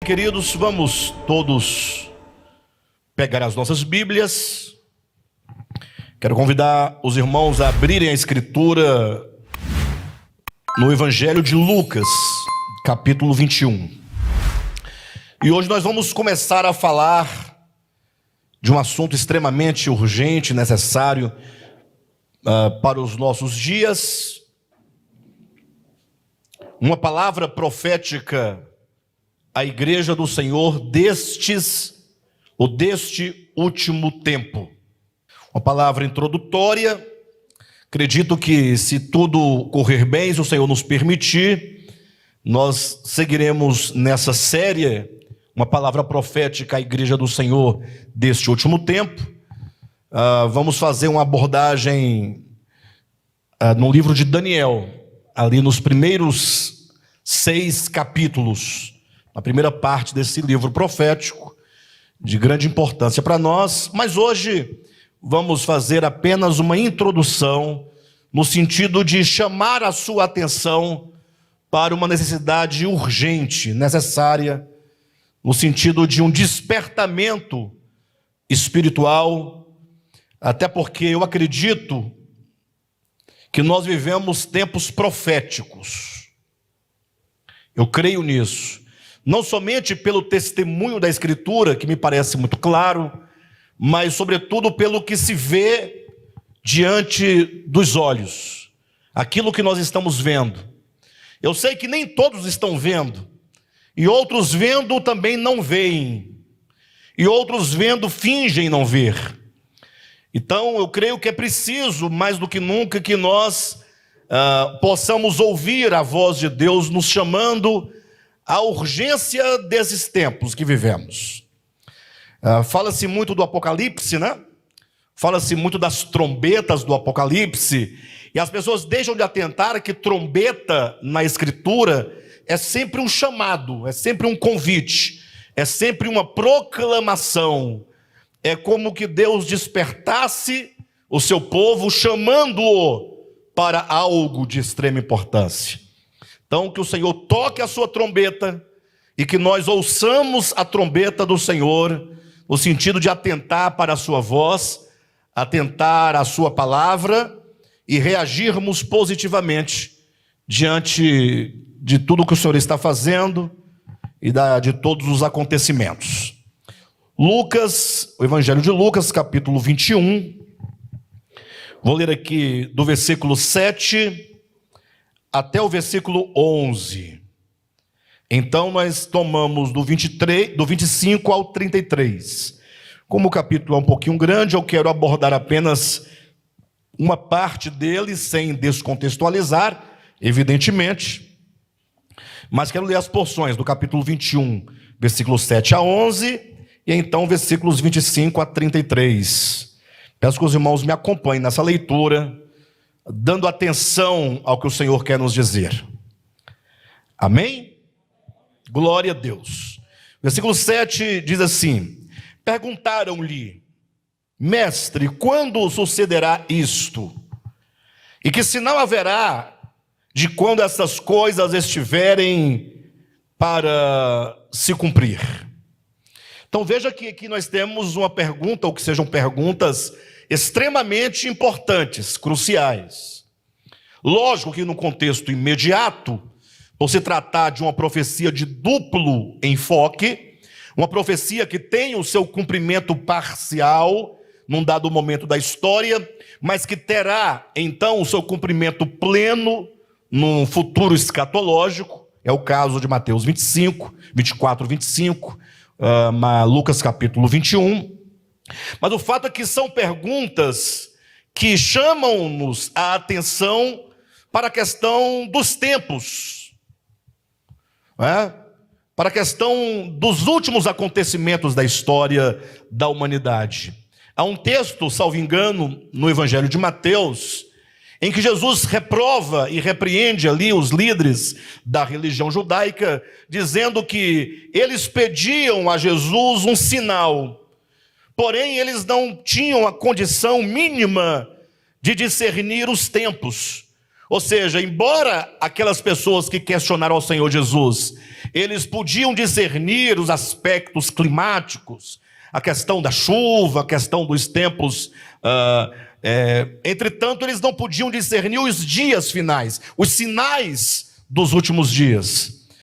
Queridos, vamos todos pegar as nossas Bíblias. Quero convidar os irmãos a abrirem a Escritura no Evangelho de Lucas, capítulo 21. E hoje nós vamos começar a falar de um assunto extremamente urgente, necessário para os nossos dias. Uma palavra profética à igreja do Senhor deste último tempo. Uma palavra introdutória. Acredito que, se tudo correr bem, se o Senhor nos permitir, nós seguiremos nessa série, uma palavra profética à igreja do Senhor deste último tempo. Vamos fazer uma abordagem no livro de Daniel, ali nos primeiros 6 capítulos, a primeira parte desse livro profético, de grande importância para nós. Mas hoje vamos fazer apenas uma introdução, no sentido de chamar a sua atenção para uma necessidade urgente, necessária, no sentido de um despertamento espiritual, até porque eu acredito que nós vivemos tempos proféticos. Eu creio nisso. Não somente pelo testemunho da Escritura, que me parece muito claro, mas sobretudo pelo que se vê diante dos olhos, aquilo que nós estamos vendo. Eu sei que nem todos estão vendo, e outros vendo também não veem, e outros vendo fingem não ver. Então eu creio que é preciso, mais do que nunca, que nós possamos ouvir a voz de Deus nos chamando a urgência desses tempos que vivemos. Fala-se muito do Apocalipse, né? Fala-se muito das trombetas do Apocalipse, e as pessoas deixam de atentar que trombeta na Escritura é sempre um chamado, é sempre um convite, é sempre uma proclamação. É como que Deus despertasse o seu povo, chamando-o para algo de extrema importância. Então, que o Senhor toque a sua trombeta e que nós ouçamos a trombeta do Senhor, no sentido de atentar para a sua voz, atentar à sua palavra e reagirmos positivamente diante de tudo que o Senhor está fazendo e de todos os acontecimentos. Lucas, o Evangelho de Lucas, capítulo 21. Vou ler aqui do versículo 7 até o versículo 11. Então nós tomamos do 25 ao 33. Como o capítulo é um pouquinho grande, eu quero abordar apenas uma parte dele, sem descontextualizar, evidentemente. Mas quero ler as porções do capítulo 21, versículos 7 a 11, e então versículos 25 a 33. Peço que os irmãos me acompanhem nessa leitura, dando atenção ao que o Senhor quer nos dizer. Amém? Glória a Deus. Versículo 7 diz assim: perguntaram-lhe: mestre, quando sucederá isto? E que sinal haverá de quando essas coisas estiverem para se cumprir? Então veja que aqui nós temos uma pergunta, ou que sejam perguntas extremamente importantes, cruciais. Lógico que no contexto imediato, por se tratar de uma profecia de duplo enfoque, uma profecia que tem o seu cumprimento parcial num dado momento da história, mas que terá então o seu cumprimento pleno num futuro escatológico. É o caso de Mateus 25, 24, 25, Lucas capítulo 21. Mas o fato é que são perguntas que chamam-nos a atenção para a questão dos tempos, para a questão dos últimos acontecimentos da história da humanidade. Há um texto, salvo engano, no Evangelho de Mateus, em que Jesus reprova e repreende ali os líderes da religião judaica, dizendo que eles pediam a Jesus um sinal. Porém, eles não tinham a condição mínima de discernir os tempos. Ou seja, embora aquelas pessoas que questionaram ao Senhor Jesus, Eles podiam discernir os aspectos climáticos, a questão da chuva, a questão dos tempos. Entretanto, eles não podiam discernir os dias finais, os sinais dos últimos dias.